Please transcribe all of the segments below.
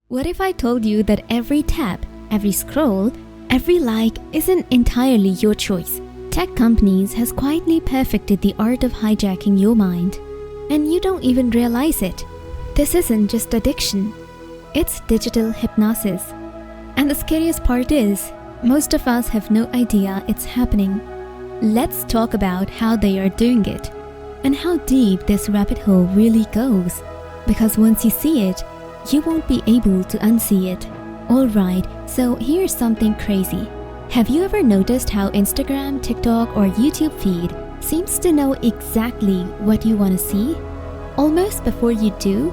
What if I told you that every tap, every scroll, every like isn't entirely your choice? Tech Companies has quietly perfected the art of hijacking your mind, and you don't even realize it. This isn't just addiction, it's digital hypnosis. And the scariest part is, most of us have no idea it's happening. Let's talk about how they are doing it, and how deep this rabbit hole really goes. Because once you see it, you won't be able to unsee it. Alright, so here's something crazy. Have you ever noticed how Instagram, TikTok, or YouTube feed seems to know exactly what you want to see? Almost before you do,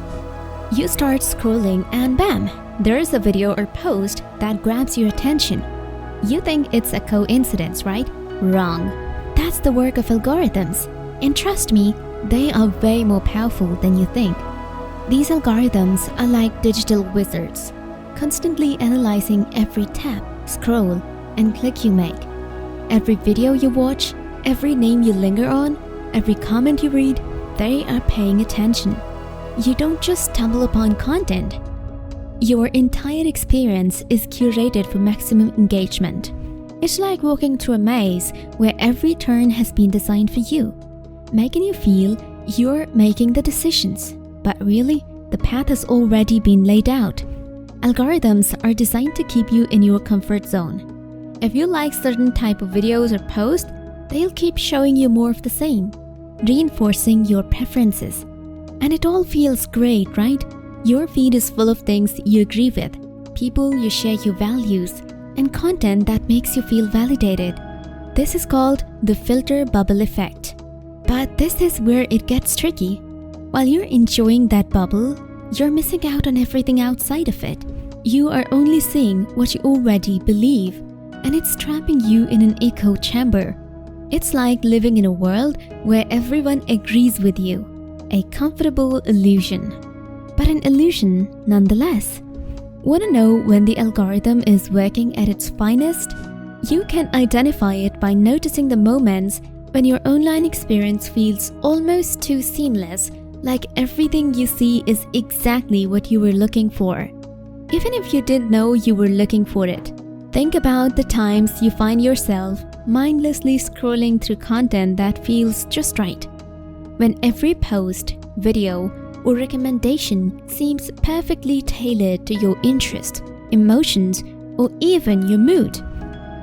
you start scrolling and bam, there's a video or post that grabs your attention. You think it's a coincidence, right? Wrong. That's the work of algorithms. And trust me, they are way more powerful than you think. These algorithms are like digital wizards, constantly analyzing every tap, scroll, and click you make. Every video you watch, every name you linger on, every comment you read, they are paying attention. You don't just stumble upon content. Your entire experience is curated for maximum engagement. It's like walking through a maze where every turn has been designed for you, making you feel you're making the decisions. But really, the path has already been laid out. Algorithms are designed to keep you in your comfort zone. If you like certain type of videos or posts, they'll keep showing you more of the same, reinforcing your preferences. And it all feels great, right? Your feed is full of things you agree with, people you share your values, and content that makes you feel validated. This is called the filter bubble effect. But this is where it gets tricky. While you're enjoying that bubble, you're missing out on everything outside of it. You are only seeing what you already believe, and it's trapping you in an echo chamber. It's like living in a world where everyone agrees with you, a comfortable illusion. But an illusion nonetheless. Want to know when the algorithm is working at its finest? You can identify it by noticing the moments when your online experience feels almost too seamless, like everything you see is exactly what you were looking for, even if you didn't know you were looking for it. Think about the times you find yourself mindlessly scrolling through content that feels just right. When every post, video, or recommendation seems perfectly tailored to your interests, emotions, or even your mood.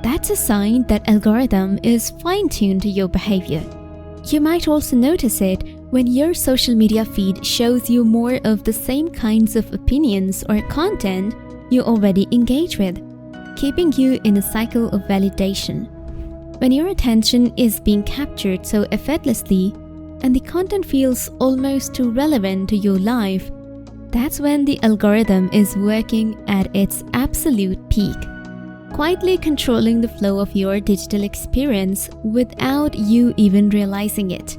That's a sign that algorithm is fine-tuned to your behavior. You might also notice it when your social media feed shows you more of the same kinds of opinions or content you already engage with, keeping you in a cycle of validation. When your attention is being captured so effortlessly and the content feels almost too relevant to your life, that's when the algorithm is working at its absolute peak, quietly controlling the flow of your digital experience without you even realizing it.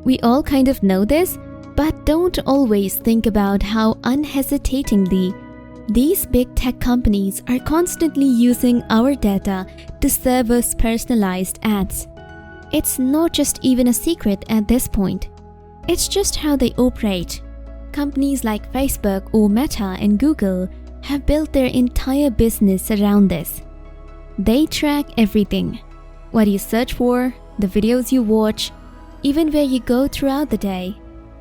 We all kind of know this, but don't always think about how unhesitatingly these big tech companies are constantly using our data to serve us personalized ads. It's not just even a secret at this point. It's just how they operate. Companies like Facebook or Meta and Google have built their entire business around this. They track everything. What you search for, the videos you watch, even where you go throughout the day.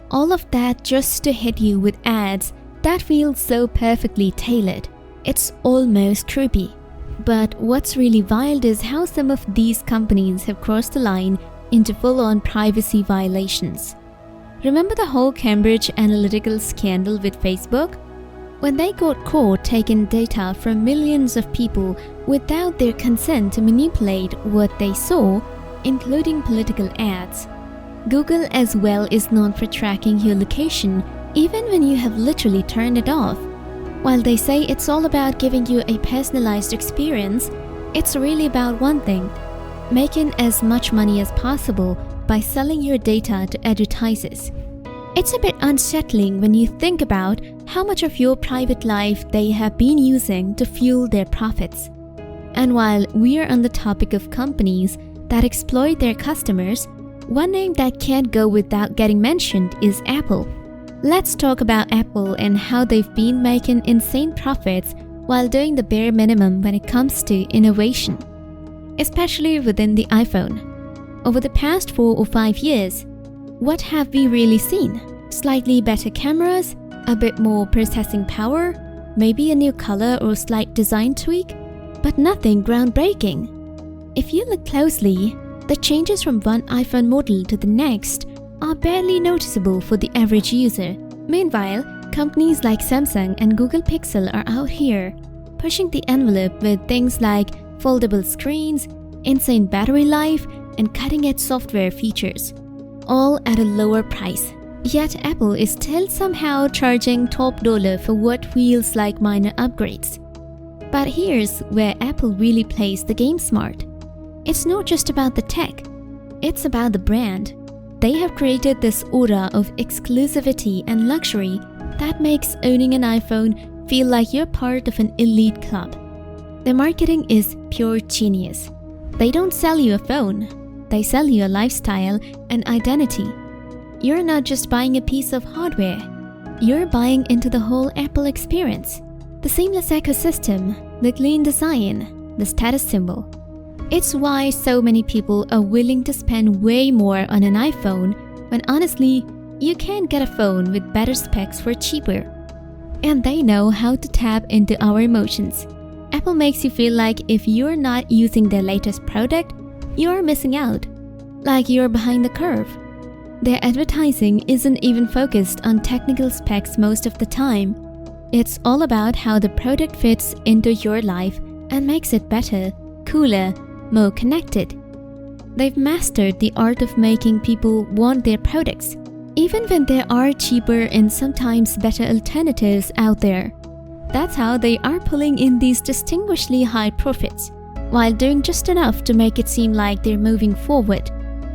All of that just to hit you with ads that feel so perfectly tailored. It's almost creepy. But what's really wild is how some of these companies have crossed the line into full-on privacy violations. Remember the whole Cambridge Analytica scandal with Facebook? When they got caught taking data from millions of people without their consent to manipulate what they saw, including political ads. Google as well is known for tracking your location even when you have literally turned it off. While they say it's all about giving you a personalized experience, it's really about one thing: making as much money as possible by selling your data to advertisers. It's a bit unsettling when you think about how much of your private life they have been using to fuel their profits. And while we are on the topic of companies that exploit their customers, one name that can't go without getting mentioned is Apple. Let's talk about Apple and how they've been making insane profits while doing the bare minimum when it comes to innovation, especially within the iPhone. Over the past 4 or 5 years, what have we really seen? Slightly better cameras, a bit more processing power, maybe a new color or slight design tweak, but nothing groundbreaking. If you look closely, the changes from one iPhone model to the next are barely noticeable for the average user. Meanwhile, companies like Samsung and Google Pixel are out here, pushing the envelope with things like foldable screens, insane battery life, and cutting-edge software features, all at a lower price. Yet Apple is still somehow charging top dollar for what feels like minor upgrades. But here's where Apple really plays the game smart. It's not just about the tech, it's about the brand. They have created this aura of exclusivity and luxury that makes owning an iPhone feel like you're part of an elite club. Their marketing is pure genius. They don't sell you a phone, they sell you a lifestyle and identity. You're not just buying a piece of hardware, you're buying into the whole Apple experience. The seamless ecosystem, the clean design, the status symbol. It's why so many people are willing to spend way more on an iPhone when honestly, you can get a phone with better specs for cheaper. And they know how to tap into our emotions. Apple makes you feel like if you're not using their latest product, you're missing out, like you're behind the curve. Their advertising isn't even focused on technical specs most of the time. It's all about how the product fits into your life and makes it better, cooler, more connected. They've mastered the art of making people want their products, even when there are cheaper and sometimes better alternatives out there. That's how they are pulling in these distinguishedly high profits, while doing just enough to make it seem like they're moving forward,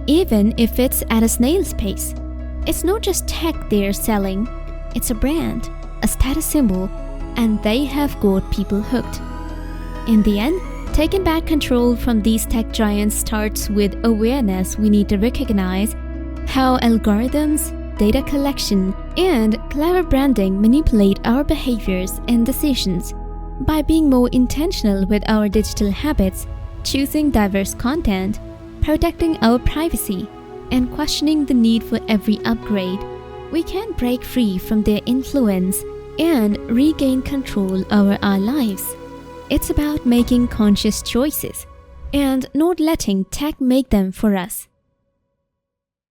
even if it's at a snail's pace. It's not just tech they're selling, it's a brand, a status symbol, and they have got people hooked. In the end, taking back control from these tech giants starts with awareness. We need to recognize how algorithms, data collection, and clever branding manipulate our behaviors and decisions. By being more intentional with our digital habits, choosing diverse content, protecting our privacy, and questioning the need for every upgrade, we can break free from their influence and regain control over our lives. It's about making conscious choices and not letting tech make them for us.